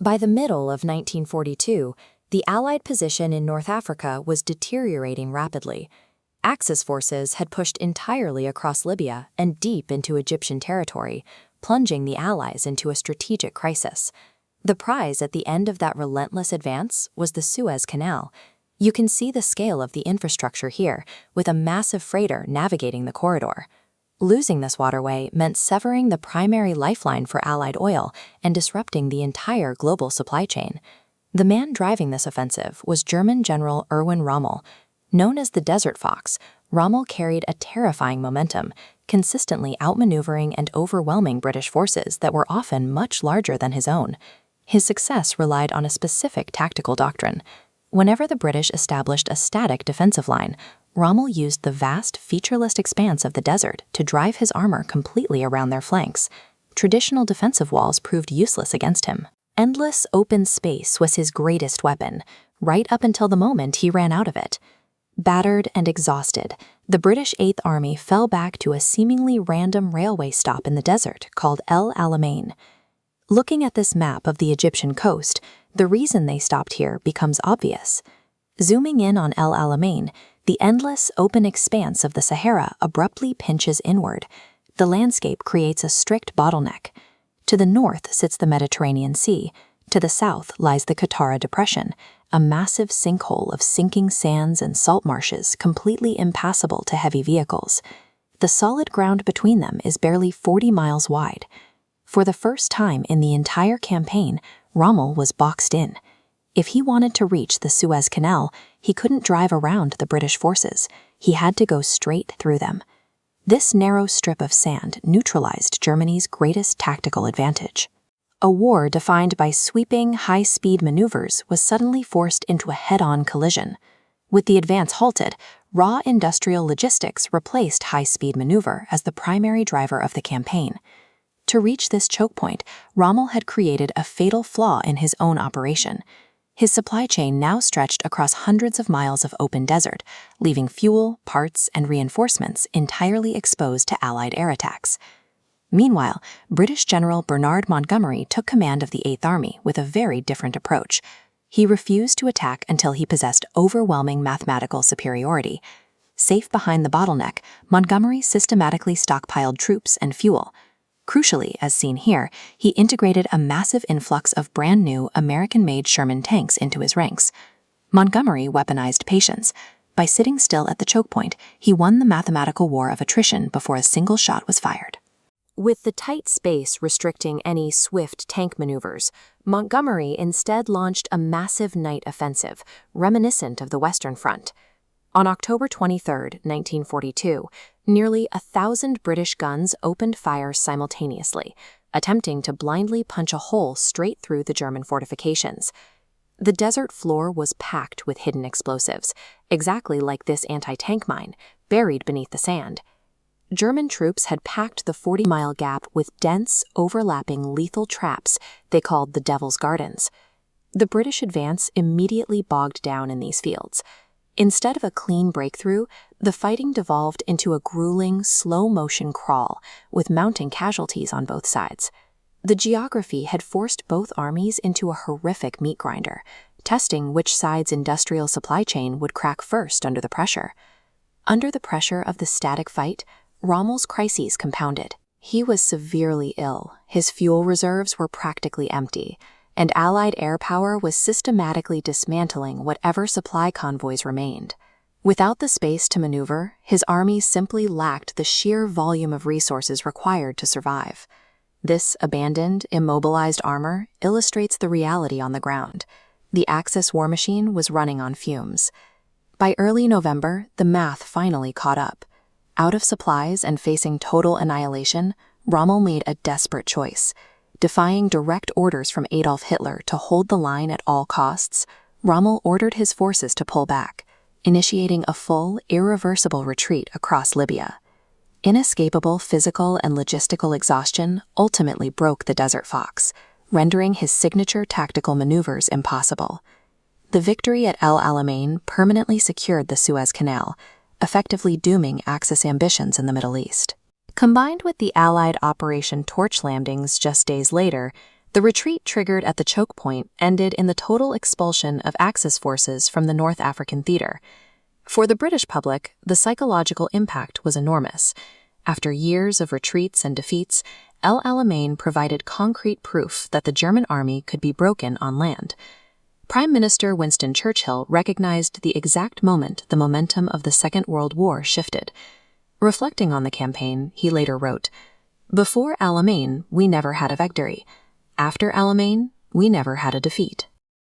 By the middle of 1942, the Allied position in North Africa was deteriorating rapidly. Axis forces had pushed entirely across Libya and deep into Egyptian territory, plunging the Allies into a strategic crisis. The prize at the end of that relentless advance was the Suez Canal. You can see the scale of the infrastructure here, with a massive freighter navigating the corridor. Losing this waterway meant severing the primary lifeline for Allied oil and disrupting the entire global supply chain. The man driving this offensive was German General Erwin Rommel. Known as the Desert Fox, Rommel carried a terrifying momentum, consistently outmaneuvering and overwhelming British forces that were often much larger than his own. His success relied on a specific tactical doctrine. Whenever the British established a static defensive line, Rommel used the vast, featureless expanse of the desert to drive his armor completely around their flanks. Traditional defensive walls proved useless against him. Endless open space was his greatest weapon, right up until the moment he ran out of it. Battered and exhausted, the British Eighth Army fell back to a seemingly random railway stop in the desert called El Alamein. Looking at this map of the Egyptian coast, the reason they stopped here becomes obvious. Zooming in on El Alamein, the endless open expanse of the Sahara abruptly pinches inward. The landscape creates a strict bottleneck. To the north sits the Mediterranean Sea. To the south lies the Qattara Depression, a massive sinkhole of sinking sands and salt marshes completely impassable to heavy vehicles. The solid ground between them is barely 40 miles wide. For the first time in the entire campaign, Rommel was boxed in. If he wanted to reach the Suez Canal, he couldn't drive around the British forces. He had to go straight through them. This narrow strip of sand neutralized Germany's greatest tactical advantage. A war defined by sweeping, high-speed maneuvers was suddenly forced into a head-on collision. With the advance halted, raw industrial logistics replaced high-speed maneuver as the primary driver of the campaign. To reach this choke point, Rommel had created a fatal flaw in his own operation. His supply chain now stretched across hundreds of miles of open desert, leaving fuel, parts, and reinforcements entirely exposed to Allied air attacks. Meanwhile, British General Bernard Montgomery took command of the Eighth Army with a very different approach. He refused to attack until he possessed overwhelming mathematical superiority. Safe behind the bottleneck, Montgomery systematically stockpiled troops and fuel. Crucially, as seen here, he integrated a massive influx of brand-new American-made Sherman tanks into his ranks. Montgomery weaponized patience. By sitting still at the choke point, he won the mathematical war of attrition before a single shot was fired. With the tight space restricting any swift tank maneuvers, Montgomery instead launched a massive night offensive, reminiscent of the Western Front. On October 23, 1942, nearly 1,000 British guns opened fire simultaneously, attempting to blindly punch a hole straight through the German fortifications. The desert floor was packed with hidden explosives, exactly like this anti-tank mine, buried beneath the sand. German troops had packed the 40-mile gap with dense, overlapping lethal traps they called the Devil's Gardens. The British advance immediately bogged down in these fields. Instead of a clean breakthrough, the fighting devolved into a grueling, slow-motion crawl, with mounting casualties on both sides. The geography had forced both armies into a horrific meat grinder, testing which side's industrial supply chain would crack first under the pressure. Under the pressure of the static fight, Rommel's crises compounded. He was severely ill, his fuel reserves were practically empty, and Allied air power was systematically dismantling whatever supply convoys remained. Without the space to maneuver, his army simply lacked the sheer volume of resources required to survive. This abandoned, immobilized armor illustrates the reality on the ground. The Axis war machine was running on fumes. By early November, the math finally caught up. Out of supplies and facing total annihilation, Rommel made a desperate choice. Defying direct orders from Adolf Hitler to hold the line at all costs, Rommel ordered his forces to pull back, initiating a full, irreversible retreat across Libya. Inescapable physical and logistical exhaustion ultimately broke the Desert Fox, rendering his signature tactical maneuvers impossible. The victory at El Alamein permanently secured the Suez Canal, effectively dooming Axis ambitions in the Middle East. Combined with the Allied Operation Torch landings just days later, The retreat triggered at the Chokepoint ended in the total expulsion of Axis forces from the North African theater. For the British public, the psychological impact was enormous. After years of retreats and defeats, El Alamein provided concrete proof that the German army could be broken on land. Prime Minister Winston Churchill recognized the exact moment the momentum of the Second World War shifted. Reflecting on the campaign, he later wrote, "Before Alamein, we never had a victory. After Alamein, we never had a defeat."